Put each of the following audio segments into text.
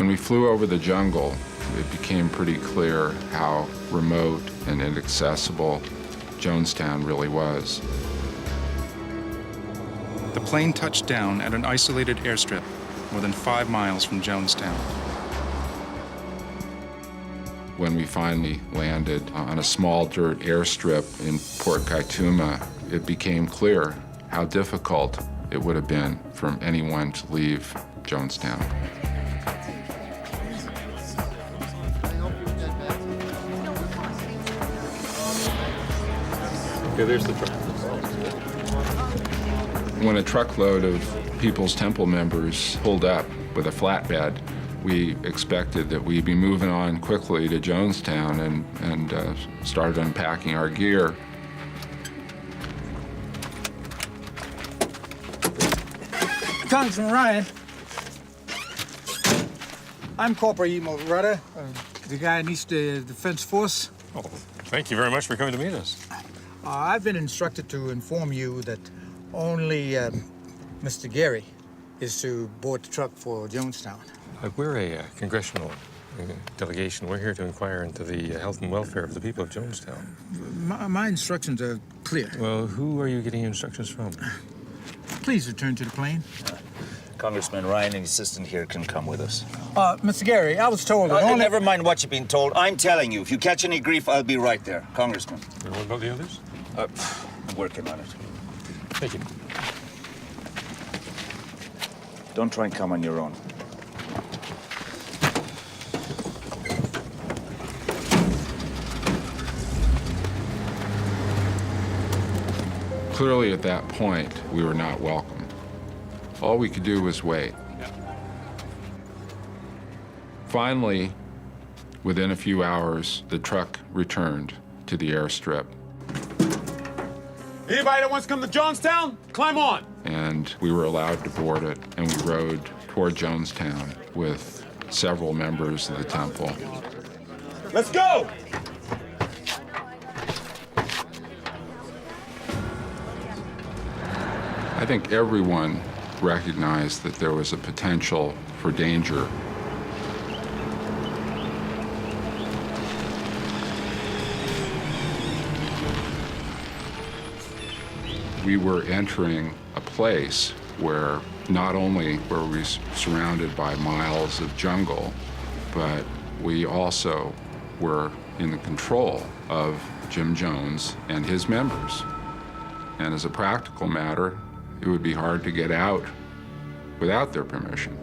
When we flew over the jungle, it became pretty clear how remote and inaccessible Jonestown really was. The plane touched down at an isolated airstrip more than 5 miles from Jonestown. When we finally landed on a small dirt airstrip in Port Kaituma, it became clear how difficult it would have been for anyone to leave Jonestown. Okay, there's the truck. When a truckload of People's Temple members pulled up with a flatbed, we expected that we'd be moving on quickly to Jonestown and started unpacking our gear. Congressman Ryan, I'm Corporal Emo Rudder, the guy in East Defense Force. Oh, thank you very much for coming to meet us. I've been instructed to inform you that only Mr. Gary is to board the truck for Jonestown. We're a congressional delegation. We're here to inquire into the health and welfare of the people of Jonestown. My instructions are clear. Well, who are you getting your instructions from? Please return to the plane. Congressman Ryan and his assistant here can come with us. Mr. Gary, I was told that only... Never mind what you've been told. I'm telling you, if you catch any grief, I'll be right there. Congressman. And what about the others? I'm working on it. Thank you. Don't try and come on your own. Clearly, at that point, we were not welcome. All we could do was wait. Finally, within a few hours, the truck returned to the airstrip. Anybody that wants to come to Jonestown, climb on. And we were allowed to board it, and we rode toward Jonestown with several members of the temple. Let's go! I think everyone recognized that there was a potential for danger. We were entering a place where not only were we surrounded by miles of jungle, but we also were in the control of Jim Jones and his members. And as a practical matter, it would be hard to get out without their permission.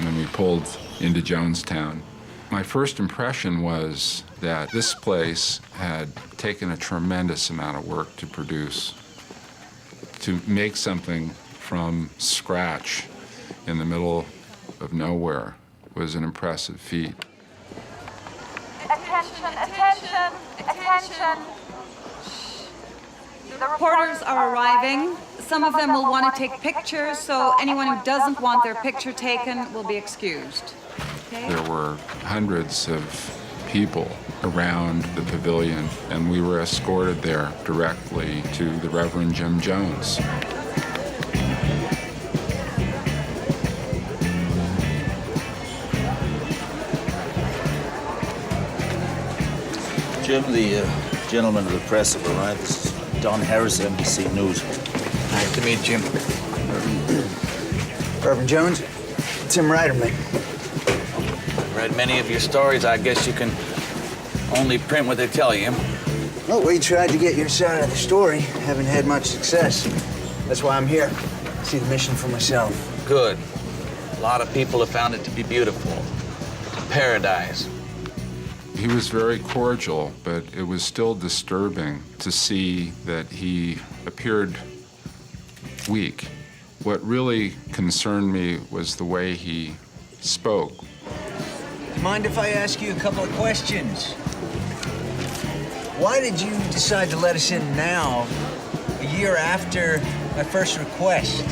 When we pulled into Jonestown, my first impression was that this place had taken a tremendous amount of work to produce. To make something from scratch in the middle of nowhere was an impressive feat. Attention, attention, attention. The reporters are arriving. Some of them will want to take pictures, so anyone who doesn't want their picture taken will be excused. Okay? There were hundreds of people around the pavilion, and we were escorted there directly to the Reverend Jim Jones. Jim, the gentleman of the press have arrived. This is Don Harris, NBC News. Nice to meet you. Reverend Jones, Tim Ryderman. Read many of your stories. I guess you can only print what they tell you. Well, we tried to get your side of the story. Haven't had much success. That's why I'm here. See the mission for myself. Good. A lot of people have found it to be beautiful. Paradise. He was very cordial, but it was still disturbing to see that he appeared weak. What really concerned me was the way he spoke. Mind if I ask you a couple of questions? Why did you decide to let us in now, a year after my first request?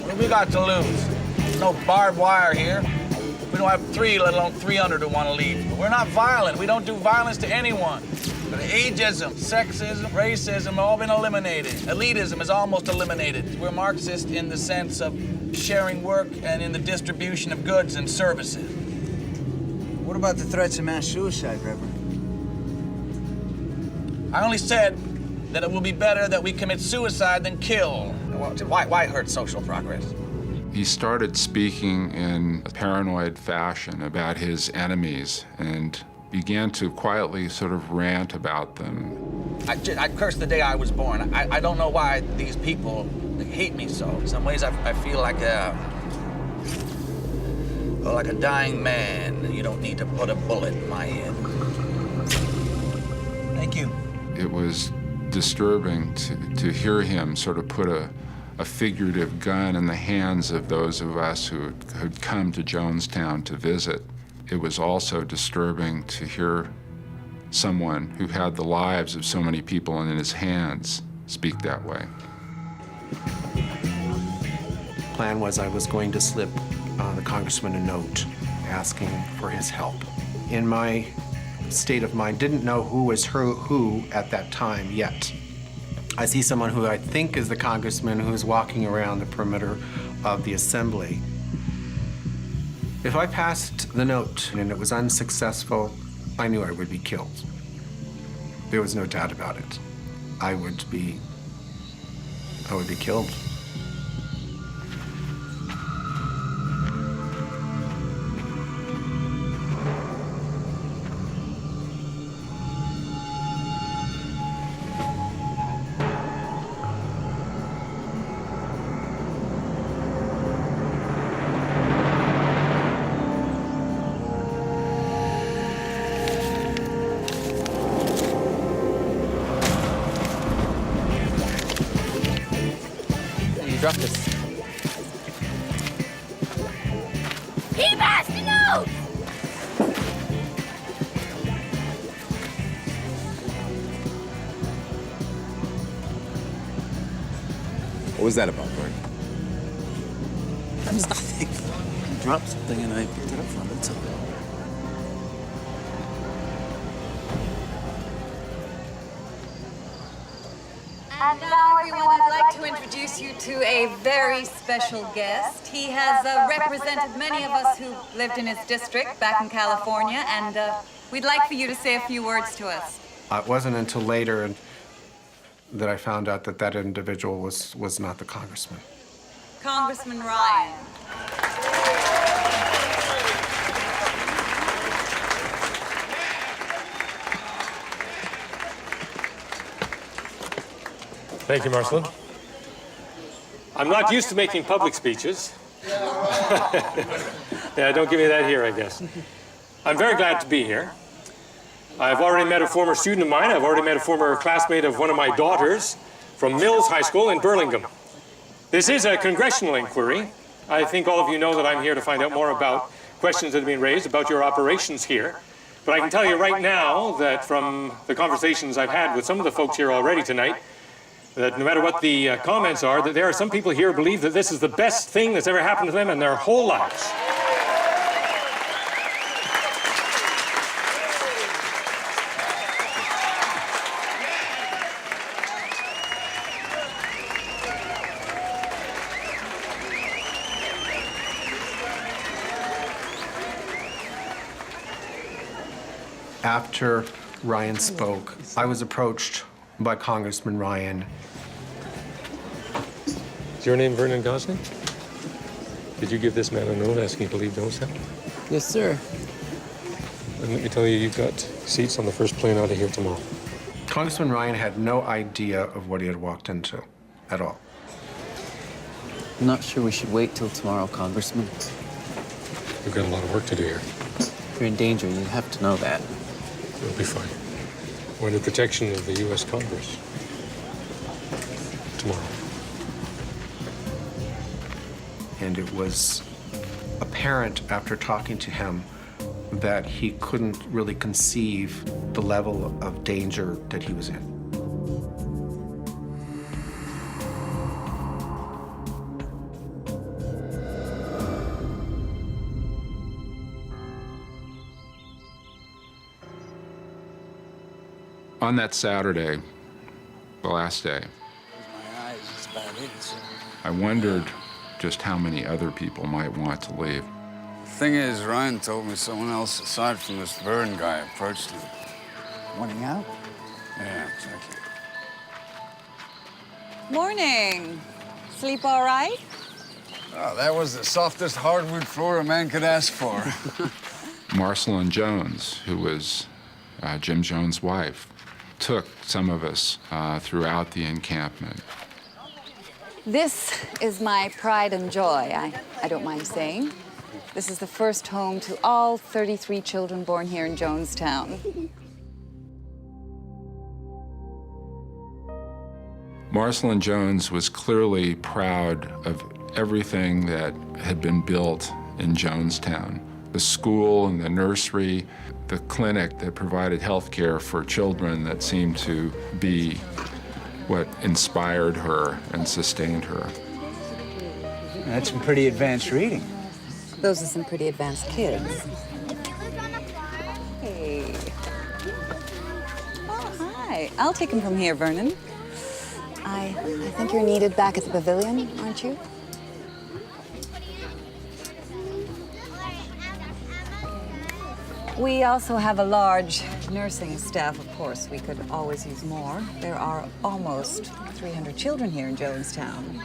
What have we got to lose? There's no barbed wire here. We don't have 3, let alone 300 who want to leave. But we're not violent. We don't do violence to anyone. But ageism, sexism, racism have all been eliminated. Elitism is almost eliminated. We're Marxist in the sense of sharing work and in the distribution of goods and services. What about the threats of mass suicide, Reverend? I only said that it will be better that we commit suicide than kill. Why hurt social progress? He started speaking in a paranoid fashion about his enemies and began to quietly sort of rant about them. I cursed the day I was born. I don't know why these people hate me so. In some ways, I feel like a dying man, and you don't need to put a bullet in my head. Thank you. It was disturbing to hear him sort of put a figurative gun in the hands of those of us who had come to Jonestown to visit. It was also disturbing to hear someone who had the lives of so many people in his hands speak that way. Plan was I was going to slip the congressman a note asking for his help. In my state of mind, didn't know who was who at that time yet. I see someone who I think is the congressman who's walking around the perimeter of the assembly. If I passed the note and it was unsuccessful, I knew I would be killed. There was no doubt about it. I would be killed. Drop this. He passed the note! What was that about, Bert? That was nothing. He dropped something and I picked it up from him, that's all. And now, everyone, I'd like to introduce you to a very special guest. He has represented many of us who lived in his district back in California, and we'd like for you to say a few words to us. It wasn't until later that I found out that that individual was not the congressman. Congressman Ryan. Thank you, Marcelin. I'm not used to making public speeches. Yeah, don't give me that here, I guess. I'm very glad to be here. I've already met a former student of mine. I've already met a former classmate of one of my daughters from Mills High School in Burlingame. This is a congressional inquiry. I think all of you know that I'm here to find out more about questions that have been raised about your operations here. But I can tell you right now that from the conversations I've had with some of the folks here already tonight, that no matter what the comments are, that there are some people here who believe that this is the best thing that's ever happened to them in their whole lives. After Ryan spoke, I was approached by Congressman Ryan. Is your name Vernon Gosling? Did you give this man a note asking to leave Jonestown? Yes, sir. And let me tell you, you've got seats on the first plane out of here tomorrow. Congressman Ryan had no idea of what he had walked into at all. I'm not sure we should wait till tomorrow, Congressman. We've got a lot of work to do here. You're in danger. You have to know that. We'll be fine. We're under protection of the U.S. Congress. Tomorrow. And it was apparent after talking to him that he couldn't really conceive the level of danger that he was in. On that Saturday, the last day, My eyes, that's about it. I wondered just how many other people might want to leave. Thing is, Ryan told me someone else aside from this Vern guy approached him. Wanting out? Yeah, exactly. Morning. Sleep all right? Oh, that was the softest hardwood floor a man could ask for. Marcelyn Jones, who was Jim Jones' wife, took some of us throughout the encampment. This is my pride and joy, I don't mind saying. This is the first home to all 33 children born here in Jonestown. Marcelyn Jones was clearly proud of everything that had been built in Jonestown. The school and the nursery, the clinic that provided health care for children that seemed to be what inspired her and sustained her. That's some pretty advanced reading. Those are some pretty advanced kids. Hey. Oh, hi. I'll take him from here, Vernon. I think you're needed back at the pavilion, aren't you? We also have a large nursing staff, of course. We could always use more. There are almost 300 children here in Jonestown.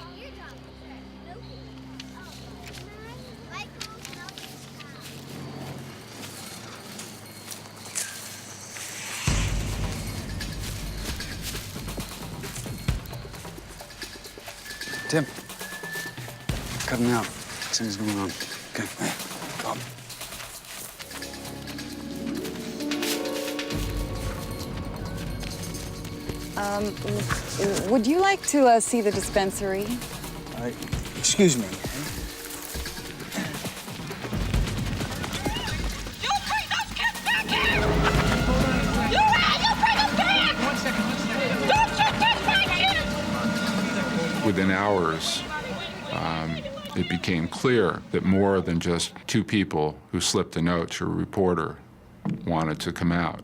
Tim, cut him out. Something's going on. Okay, come. Would you like to see the dispensary? Excuse me. You bring those kids back here! You bring them back! Don't shoot those white kids! Within hours, it became clear that more than just two people who slipped a note to a reporter wanted to come out.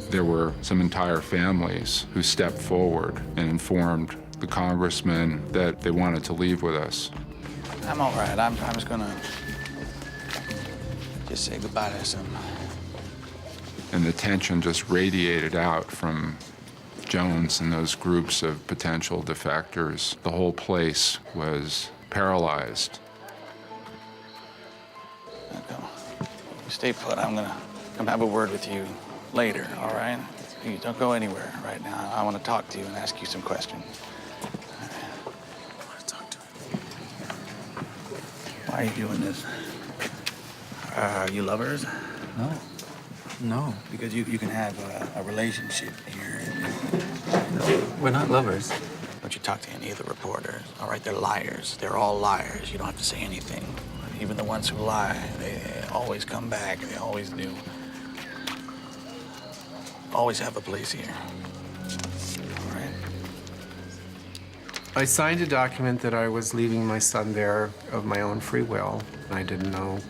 There were some entire families who stepped forward and informed the congressman that they wanted to leave with us. I'm all right. I'm just gonna just say goodbye to some. And the tension just radiated out from Jones and those groups of potential defectors. The whole place was paralyzed. Stay put. I'm gonna come have a word with you later, all right? You don't go anywhere right now. I want to talk to you and ask you some questions. I want to talk to him. Why are you doing this? Are you lovers? No. No. Because you can have a relationship here. We're not lovers. Don't you talk to any of the reporters, all right? They're liars. They're all liars. You don't have to say anything. Even the ones who lie, they always come back. They always do. Always have a place here. All right. I signed a document that I was leaving my son there of my own free will. I didn't know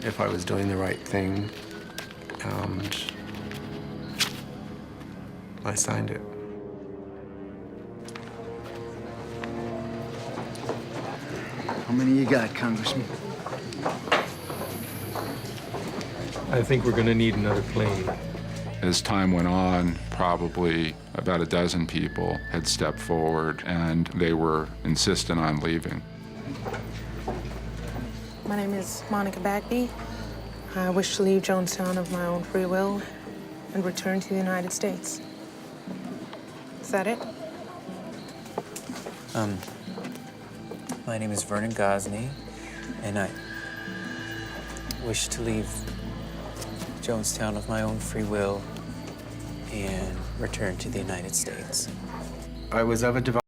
if I was doing the right thing, and I signed it. How many you got, Congressman? I think we're gonna need another plane. As time went on, probably about a dozen people had stepped forward, and they were insistent on leaving. My name is Monica Bagby. I wish to leave Jonestown of my own free will and return to the United States. Is that it? My name is Vernon Gosney, and I wish to leave Jonestown of my own free will and return to the United States. I was of a